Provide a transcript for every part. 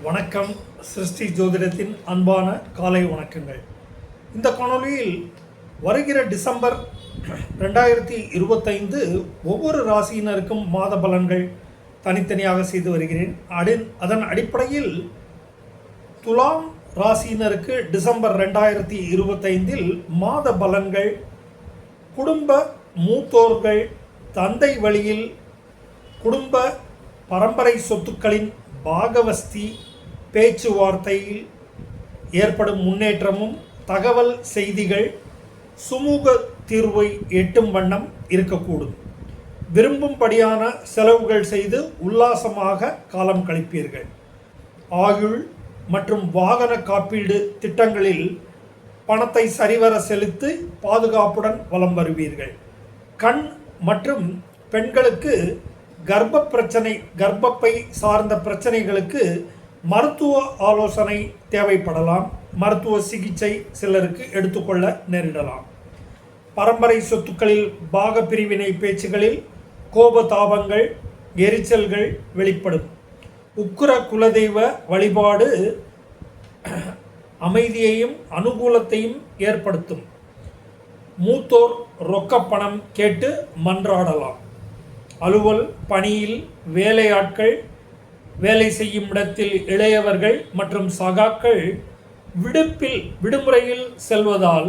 வணக்கம். சிருஷ்டி ஜோதிடத்தின் அன்பான காலை வணக்கங்கள். இந்த காணொலியில் வருகிற டிசம்பர் 2025 ஒவ்வொரு ராசியினருக்கும் மாத பலன்கள் தனித்தனியாக செய்து வருகிறேன். அதன் அடிப்படையில் துலாம் ராசியினருக்கு டிசம்பர் 2025 மாத பலன்கள், குடும்ப மூத்தோர்கள், தந்தை வழியில் குடும்ப பரம்பரை சொத்துக்களின் பாகவஸ்தி, பேச்சுவார்த்தையில் ஏற்படும் முன்னேற்றமும் தகவல் செய்திகள் சுமூக தீர்வை எட்டும் வண்ணம் இருக்கக்கூடும். விரும்பும்படியான செலவுகள் செய்து உல்லாசமாக காலம் கழிப்பீர்கள். ஆயுள் மற்றும் வாகன காப்பீடு திட்டங்களில் பணத்தை சரிவர செலுத்தி பாதுகாப்புடன் வலம் வருவீர்கள். கண் மற்றும் பெண்களுக்கு கர்ப்பப்பை சார்ந்த பிரச்சனைகளுக்கு மருத்துவ ஆலோசனை தேவைப்படலாம். மருத்துவ சிகிச்சை சிலருக்கு எடுத்துக்கொள்ள நேரிடலாம். பரம்பரை சொத்துக்களில் பாக பிரிவினை பேச்சுகளில் கோபதாபங்கள், எரிச்சல்கள் வெளிப்படும். உக்கிர குலதெய்வ வழிபாடு அமைதியையும் அனுகூலத்தையும் ஏற்படுத்தும். மூத்தோர் ரொக்கப்பணம் கேட்டு மன்றாடலாம். அலுவல் பணியில் வேலையாட்கள், வேலை செய்யும் இடத்தில் இளையவர்கள் மற்றும் சகாக்கள் விடுமுறையில் செல்வதால்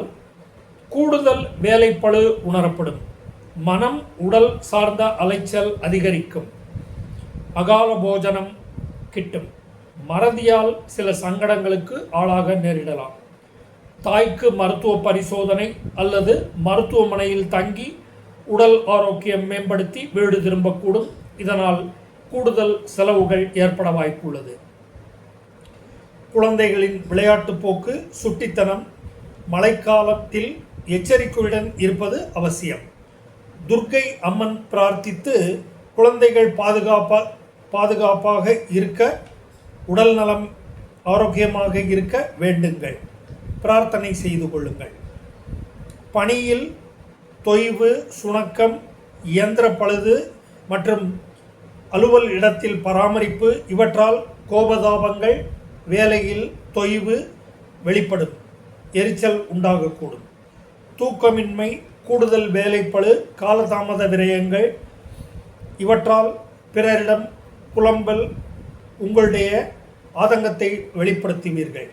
கூடுதல் வேலைப்பளு உணரப்படும். மனம் உடல் சார்ந்த அலைச்சல் அதிகரிக்கும். அகால போஜனம் கிட்டும். மறதியால் சில சங்கடங்களுக்கு ஆளாக நேரிடலாம். தாய்க்கு மருத்துவ பரிசோதனை அல்லது மருத்துவமனையில் தங்கி உடல் ஆரோக்கியம் மேம்படுத்தி வீடு திரும்பக்கூடும். இதனால் கூடுதல் செலவுகள் ஏற்பட வாய்ப்புள்ளது. குழந்தைகளின் விளையாட்டு போக்கு, சுட்டித்தனம், மழைக்காலத்தில் எச்சரிக்கையுடன் இருப்பது அவசியம். துர்க்கை அம்மன் பிரார்த்தித்து குழந்தைகள் பாதுகாப்பாக இருக்க, உடல் நலம் ஆரோக்கியமாக இருக்க வேண்டுங்கள். பிரார்த்தனை செய்து கொள்ளுங்கள். பணியில் தொய்வு, சுணக்கம், இயந்திர பழுது மற்றும் அலுவல் இடத்தில் பராமரிப்பு இவற்றால் கோபதாபங்கள், வேலையில் தொய்வு வெளிப்படும். எரிச்சல் உண்டாகக்கூடும். தூக்கமின்மை, கூடுதல் வேலைப்பளு, காலதாமத விரயங்கள் இவற்றால் பிறரிடம் புலம்பல், உங்களுடைய ஆதங்கத்தை வெளிப்படுத்துவீர்கள்.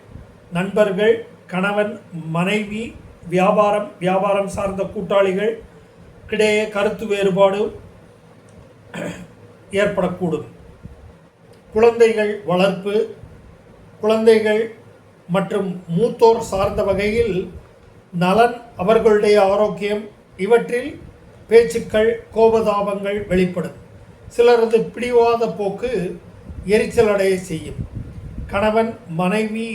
நண்பர்கள், கணவன், மனைவி, வியாபாரம் சார்ந்த கூட்டாளிகள் கிடையே கருத்து வேறுபாடு ஏற்படக்கூடும். குழந்தைகள் வளர்ப்பு, குழந்தைகள் மற்றும் மூத்தோர் சார்ந்த வகையில் நலன், அவர்களுடைய ஆரோக்கியம் இவற்றில் பேச்சுக்கள், கோபதாபங்கள் வெளிப்படும். சிலரது பிடிவாத போக்கு எரிச்சல் அடைய செய்யும். கணவன் மனைவி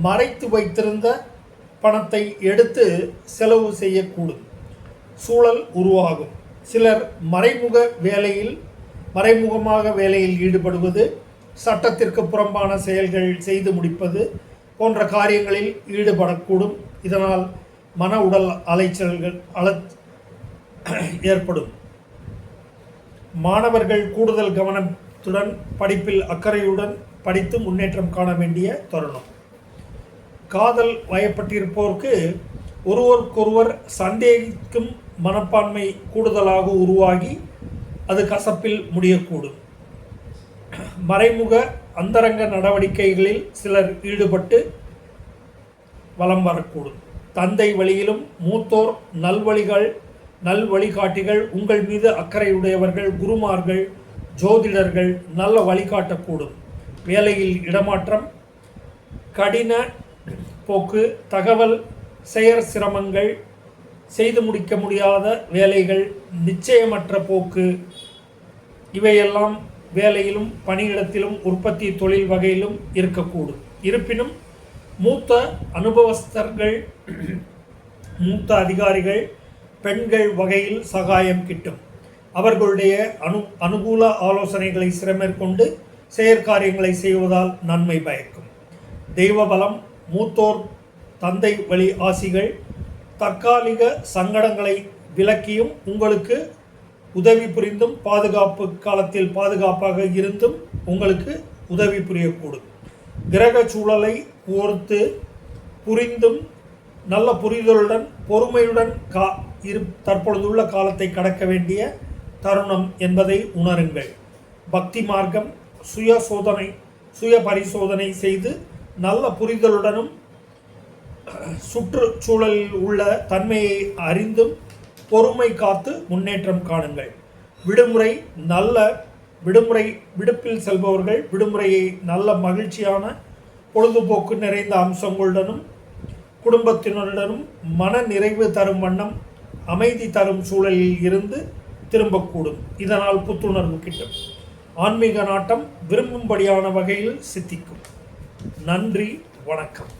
மறைத்து வைத்திருந்த பணத்தை எடுத்து செலவு செய்யக்கூடும். சூழல் உருவாகும். சிலர் மறைமுகமாக வேலையில் ஈடுபடுவது, சட்டத்திற்கு புறம்பான செயல்கள் செய்து முடிப்பது போன்ற காரியங்களில் ஈடுபடக்கூடும். இதனால் மன உடல் அலைச்சல்கள் ஏற்படும். மாணவர்கள் கூடுதல் கவனத்துடன் படிப்பில் அக்கறையுடன் படித்து முன்னேற்றம் காண வேண்டிய தருணம். காதல் வயப்பட்டிருப்போருக்கு ஒருவருக்கொருவர் சந்தேகிக்கும் மனப்பான்மை கூடுதலாக உருவாகி அது கசப்பில் முடியக்கூடும். மறைமுக அந்தரங்க நடவடிக்கைகளில் சிலர் ஈடுபட்டு வலம் வரக்கூடும். தந்தை வழியிலும் மூத்தோர் நல்வழிகாட்டிகள், உங்கள் மீது அக்கறையுடையவர்கள், குருமார்கள், ஜோதிடர்கள் நல்ல வழிகாட்டக்கூடும். வேலையில் இடமாற்றம், கடின போக்கு, தகவல் சிரமங்கள், செய்து முடிக்க முடியாத வேலைகள், நிச்சயமற்ற போக்கு இவையெல்லாம் வேலையிலும் பணியிடத்திலும் உற்பத்தி தொழில் வகையிலும் இருக்கக்கூடும். இருப்பினும் மூத்த அனுபவஸ்தர்கள், மூத்த அதிகாரிகள், பெண்கள் வகையில் சகாயம் கிட்டும். அவர்களுடைய அனுகூல ஆலோசனைகளை சிறமேற்கொண்டு செயற்காரியங்களை செய்வதால் நன்மை பயக்கும். தெய்வ பலம், மூத்தோர் தந்தை வழி ஆசிகள் தற்காலிக சங்கடங்களை விலக்கியும் உங்களுக்கு உதவி புரிந்தும் பாதுகாப்பு காலத்தில் பாதுகாப்பாக இருந்தும் உங்களுக்கு உதவி புரியக்கூடும். கிரக சூழலை ஓர்த்து புரிந்தும் நல்ல புரிதலுடன் பொறுமையுடன் தற்பொழுதுள்ள காலத்தை கடக்க வேண்டிய தருணம் என்பதை உணருங்கள். பக்தி மார்க்கம் சுய பரிசோதனை செய்து நல்ல புரிதலுடனும் சுற்றுச்சூழலில் உள்ள தன்மையை அறிந்தும் பொறுமை காத்து முன்னேற்றம் காணுங்கள். விடுப்பில் செல்பவர்கள் விடுமுறையை நல்ல மகிழ்ச்சியான பொழுதுபோக்கு நிறைந்த அம்சங்களுடனும் குடும்பத்தினருடனும் மன நிறைவு தரும் வண்ணம் அமைதி தரும் சூழலில் இருந்து திரும்பக்கூடும். இதனால் புத்துணர்வு கிட்டும். ஆன்மீக நாட்டம் விரும்பும்படியான வகையில் சித்திக்கும். நன்றி, வணக்கம்.